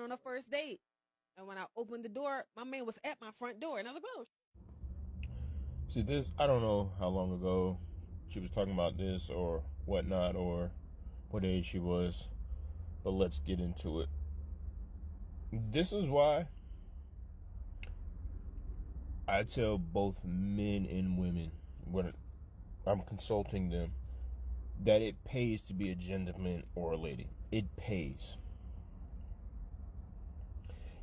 on a first date. And when I opened the door, my man was at my front door. And I was like, oh. See, this, I don't know how long ago she was talking about this or whatnot, or what age she was, but let's get into it. This is why I tell both men and women when I'm consulting them that it pays to be a gentleman or a lady. It pays.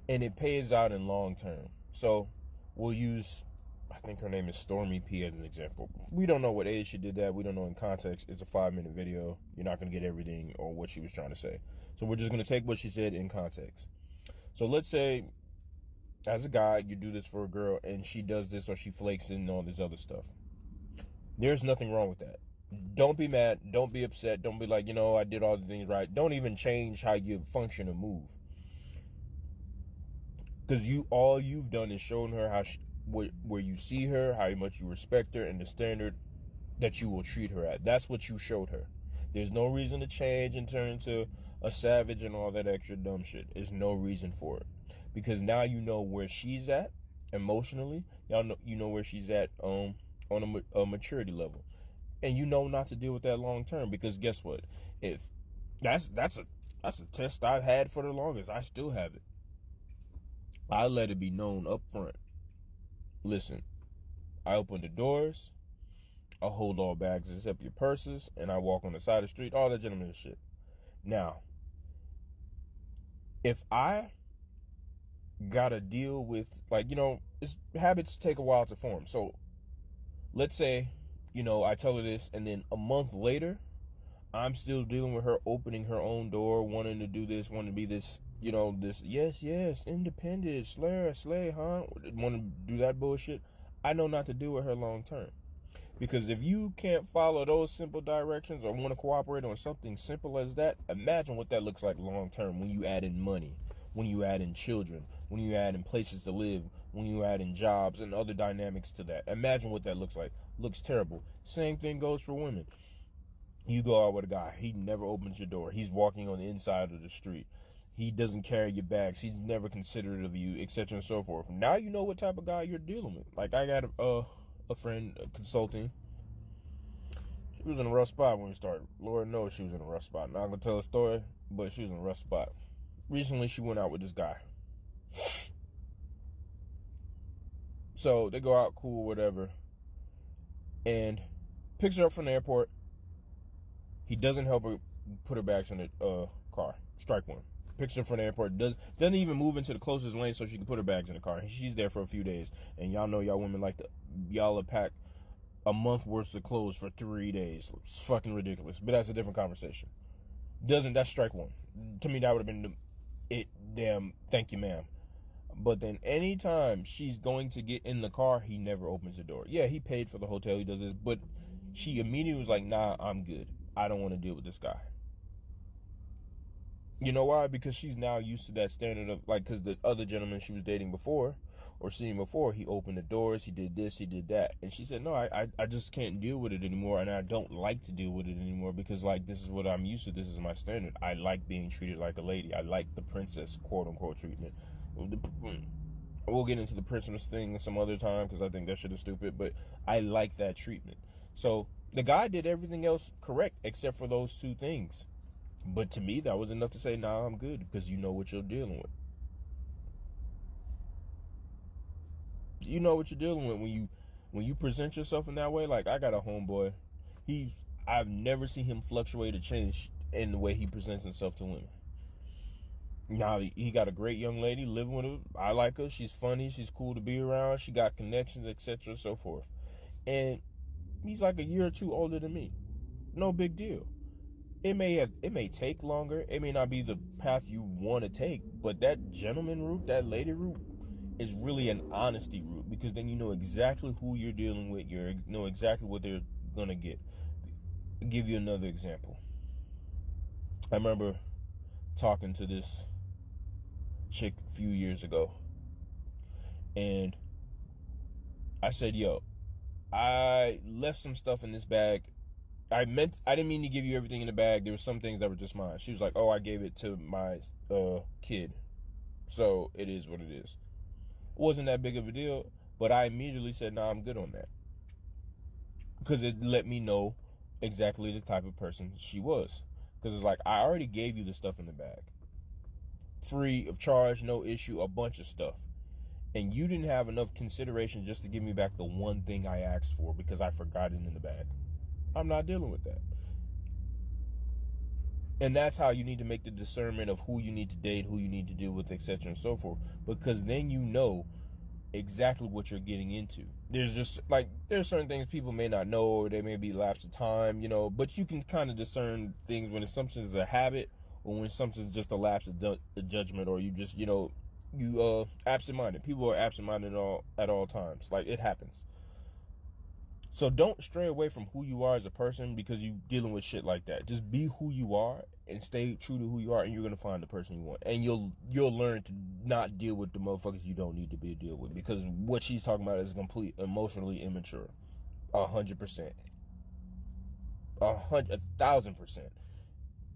And it pays out in long term. So we'll use, I think her name is Stormy P as an example. We don't know what age she did that. We don't know in context. It's a 5-minute video. You're not going to get everything or what she was trying to say. So we're just going to take what she said in context. So let's say, as a guy, you do this for a girl and she does this or she flakes in and all this other stuff. There's nothing wrong with that. Don't be mad. Don't be upset. Don't be like, I did all the things right. Don't even change how you function or move. Because all you've done is shown her how where you see her, how much you respect her, and the standard that you will treat her at. That's what you showed her. There's no reason to change and turn into a savage and all that extra dumb shit. There's no reason for it. Because now you know where she's at emotionally. You know where she's at on a maturity level. And you know not to deal with that long term. Because guess what? If that's a test I've had for the longest. I still have it. I let it be known up front. Listen, I open the doors, I hold all bags except your purses, and I walk on the side of the street, all that gentleman shit. Now, if I gotta deal with, habits take a while to form. So, let's say, I tell her this, and then a month later, I'm still dealing with her opening her own door, wanting to do this, wanting to be this, this, yes, independent, slay, huh? Want to do that bullshit. I know not to deal with her long term. Because if you can't follow those simple directions or want to cooperate on something simple as that, imagine what that looks like long term when you add in money, when you add in children, when you add in places to live, when you add in jobs and other dynamics to that. Imagine what that looks like. Looks terrible. Same thing goes for women. You go out with a guy, he never opens your door. He's walking on the inside of the street. He doesn't carry your bags. He's never considerate of you, etc. and so forth. Now you know what type of guy you're dealing with. Like, I got a friend consulting. She was in a rough spot when we started. Lord knows she was in a rough spot. Not gonna tell a story, but she was in a rough spot. Recently, she went out with this guy. So they go out, cool, whatever, and picks her up from the airport. He doesn't help her put her bags in the car. Strike one. Picks her from the airport. Doesn't even move into the closest lane so she can put her bags in the car. She's there for a few days. And y'all know y'all women like to, y'all pack a month worth of clothes for 3 days. It's fucking ridiculous. But that's a different conversation. That's strike one. To me, that would have been damn, thank you, ma'am. But then anytime she's going to get in the car, he never opens the door. Yeah, he paid for the hotel. He does this. But she immediately was like, nah, I'm good. I don't want to deal with this guy. You know why? Because she's now used to that standard of, because the other gentleman she was dating before or seeing before, he opened the doors, he did this, he did that. And she said, no, I just can't deal with it anymore. And I don't like to deal with it anymore because, this is what I'm used to. This is my standard. I like being treated like a lady. I like the princess, quote unquote, treatment. We'll get into the princess thing some other time because I think that shit is stupid. But I like that treatment. So the guy did everything else correct except for those two things. But to me, that was enough to say, nah, I'm good, because you know what you're dealing with. You know what you're dealing with when you present yourself in that way. Like, I got a homeboy. I've never seen him fluctuate or change in the way he presents himself to women. Now, he got a great young lady living with her. I like her. She's funny. She's cool to be around. She got connections, etc. and so forth. And he's like a year or two older than me. No big deal. It may take longer. It may not be the path you want to take, but that gentleman route, that lady route, is really an honesty route, because then you know exactly who you're dealing with. You know exactly what they're gonna get. I'll give you another example. I remember talking to this chick a few years ago, and I said, yo, I left some stuff in this bag. I didn't mean to give you everything in the bag. There were some things that were just mine. She was like, oh, I gave it to my kid. So it is what it is. It wasn't that big of a deal, but I immediately said, nah, I'm good on that. Because it let me know exactly the type of person she was. Because it's like, I already gave you the stuff in the bag. Free of charge, no issue, a bunch of stuff. And you didn't have enough consideration just to give me back the one thing I asked for because I forgot it in the bag. I'm not dealing with that. And that's how you need to make the discernment of who you need to date, who you need to deal with, etc. and so forth. Because then you know exactly what you're getting into. There's certain things people may not know, or they may be lapse of time, but you can kind of discern things when it's something's a habit or when something's just a lapse of judgment, or you just, you absent-minded. People are absent-minded at all times. Like, it happens. So don't stray away from who you are as a person because you're dealing with shit like that. Just be who you are and stay true to who you are, and you're gonna find the person you want. And you'll learn to not deal with the motherfuckers you don't need to be deal with, because what she's talking about is complete emotionally immature. 100%. 1,000%.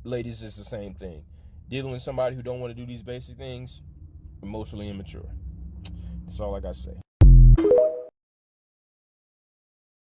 Ladies, it's the same thing. Dealing with somebody who don't want to do these basic things, emotionally immature. That's all I gotta say.